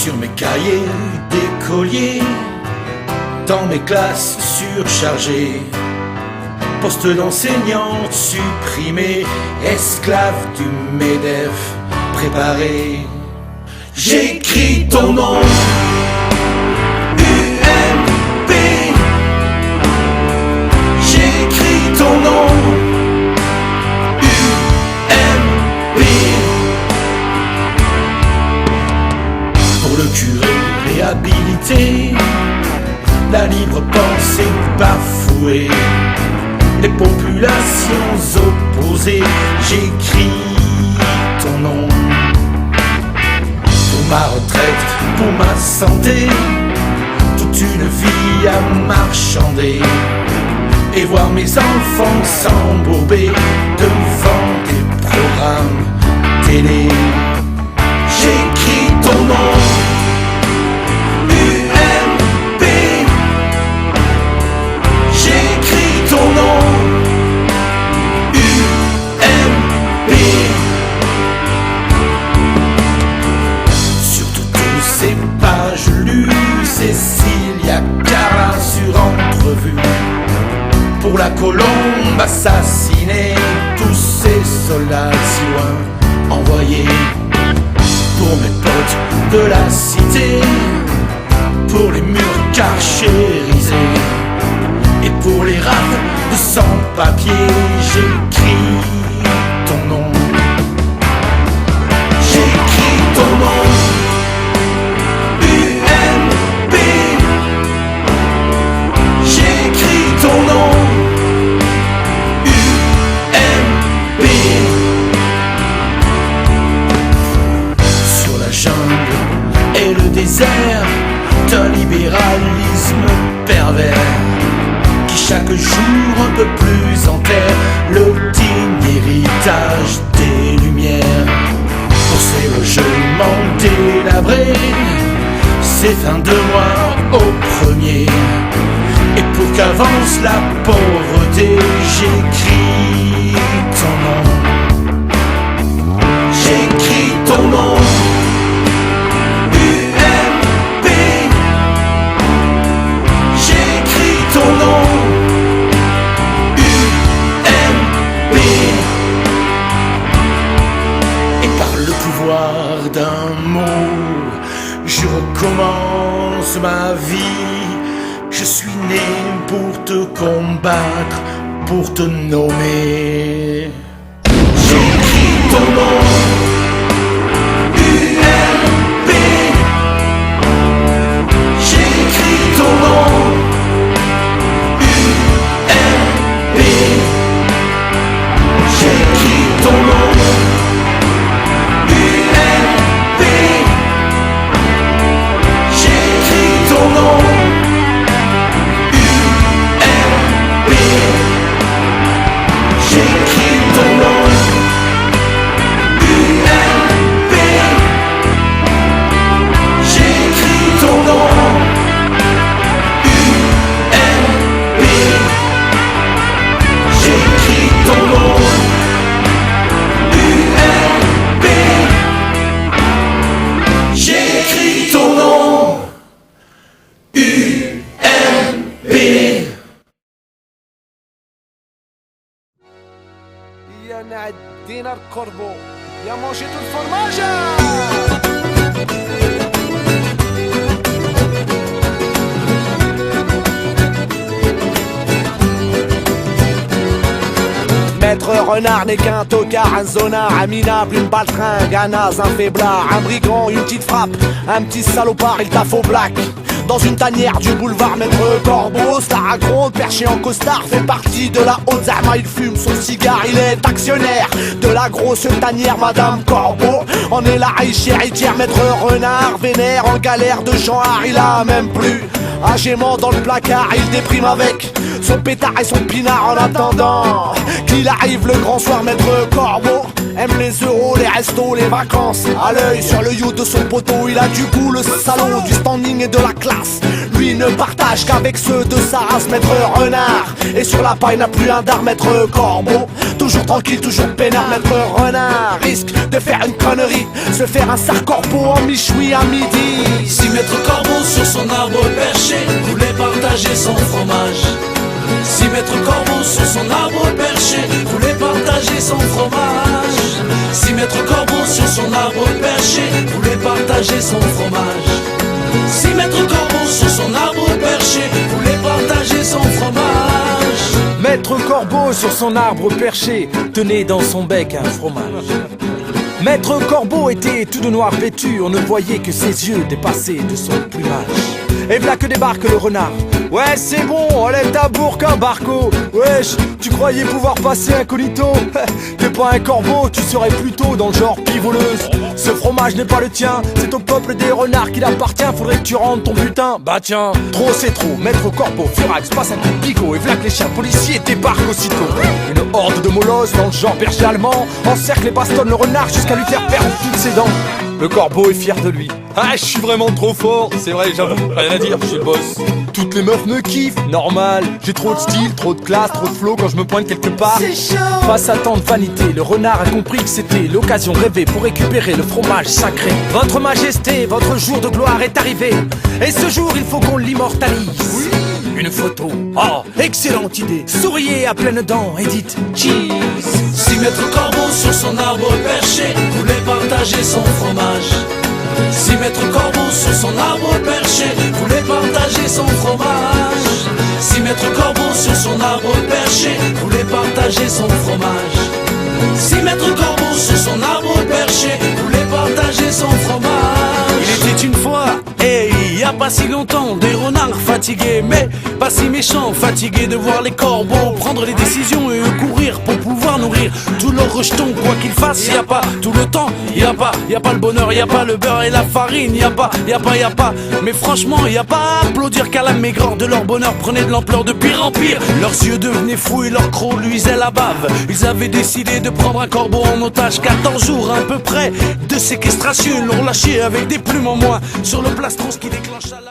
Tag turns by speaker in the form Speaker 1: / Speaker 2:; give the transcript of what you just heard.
Speaker 1: Sur mes cahiers d'écolier, dans mes classes surchargées, poste d'enseignante supprimé, esclave du MEDEF préparé. J'écris ton nom, UMP. J'écris ton nom, UMP. Pour le curé réhabilité, la libre pensée bafouée, les populations opposées, j'écris ton nom. Pour ma retraite, pour ma santé, toute une vie à marchander, et voir mes enfants s'embourber devant des programmes télé. J'écris ton nom, UMP. J'écris ton nom, UMP. Sur toutes ces pages lues, Cécilia Cara sur entrevue. Pour la Colombe assassinée, tous ces soldats si loin envoyés. Pour mes potes de la cité, pour les murs carchérisés, et pour les rames de sans-papiers, j'écris ton nom. J'écris ton nom, UMP. J'écris ton nom, UMP. Sur la jungle et le désert d'un libéralisme pervers, qui chaque jour un peu plus enterre le digne héritage des Lumières. Pour ces logements délabrés, ces fins de mois au premier, et pour qu'avance la pauvreté, j'écris ton nom. J'écris ton nom, UMP. J'écris ton nom, UMP. Et par le pouvoir d'un mot, je recommence ma vie. Je suis né pour te combattre, pour te nommer. J'écris ton nom, UMP. J'écris ton nom, UMP. J'écris ton nom, UMP. J'écris ton nom, UMP. J'écris ton nom, UMP. J'écris ton nom, UMP. J'écris ton nom, UMP. J'écris ton nom, UMP.
Speaker 2: يا نعدينا الكربو يا مانجي تو الفرماجة. Maître Renard n'est qu'un tocard, un zonard, un minable, une baltringue, un naze, un faiblard, un brigand, une petite frappe, un petit salopard, il taffe au black. Dans une tanière du boulevard Maître Corbeau, Star gronde, perché en costard, fait partie de la haute zama. Il fume son cigare, il est actionnaire de la grosse tanière Madame Corbeau. On est la héritière, Maître Renard, vénère en galère de Jean-Art. Il a même plus agément dans le placard, il déprime avec son pétard et son pinard en attendant qu'il arrive le grand soir. Maître Corbeau aime les euros, les restos, les vacances. À l'œil sur le you de son poteau, il a du goût, le salon, du standing et de la classe. Lui ne partage qu'avec ceux de sa race. Maître Renard, et sur la paille n'a plus un dard. Maître Corbeau, toujours tranquille, toujours peinard. Maître Renard risque de faire une connerie, se faire un sar-corbeau en michoui à midi.
Speaker 1: Si Maître Corbeau sur son arbre perché voulait partager son fromage, si Maître Corbeau sur son arbre perché voulait partager son fromage, si Maître Corbeau sur son arbre perché voulait partager son fromage, si Maître Corbeau sur son arbre perché voulait partager son fromage.
Speaker 3: Maître Corbeau sur son arbre perché tenait dans son bec un fromage. Maître Corbeau était tout de noir vêtu, on ne voyait que ses yeux dépasser de son plumage. Et v'là que débarque le renard. Ouais, c'est bon, enlève ta bourque, hein, Barco. Wesh, tu croyais pouvoir passer incognito? T'es pas un corbeau, tu serais plutôt dans le genre pivoleuse. Ce fromage n'est pas le tien, c'est au peuple des renards qu'il appartient. Faudrait que tu rendes ton butin. Bah tiens, trop c'est trop. Maître Corbeau, Furax passe un coup de pico. Et v'là que les chiens policiers débarquent aussitôt. Une horde de molosses dans le genre berger allemand encercle et bastonne le renard jusqu'à lui faire perdre toutes ses dents. Le corbeau est fier de lui. Ah, je suis vraiment trop fort, c'est vrai, j'avoue, rien à dire, je suis le boss. Toutes les meufs me kiffent, normal. J'ai trop de style, trop de classe, trop de flow quand je me pointe quelque part. Face à tant de vanité, le renard a compris que c'était l'occasion rêvée pour récupérer le fromage sacré. Votre majesté, votre jour de gloire est arrivé. Et ce jour, il faut qu'on l'immortalise. Une photo, oh, excellente idée. Souriez à pleines dents et dites cheese.
Speaker 1: Si Maître Corbeau sur son arbre perché voulait partager son fromage, si Maître Corbeau sur son arbre perché voulait partager son fromage, si Maître Corbeau sur son arbre perché voulait partager son fromage, si Maître Corbeau sur son arbre perché voulait partager son fromage. Il était une fois, il y a pas si longtemps, des renards fatigués, mais pas si méchants, fatigués de voir les corbeaux prendre les décisions et courir pour pouvoir nourrir tous leurs rejetons. Quoi qu'ils fassent, y a pas tout le temps, y a pas le bonheur, y a pas le beurre et la farine, y a pas, mais franchement y a pas à applaudir qu'à la maigreur de leur bonheur prenait de l'ampleur de pire en pire. Leurs yeux devenaient fous et leurs crocs luisaient la bave. Ils avaient décidé de prendre un corbeau en otage, 14 jours à peu près de séquestration. Ils l'ont relâché avec des plumes en moins sur le plastron, ce qui déclencha la...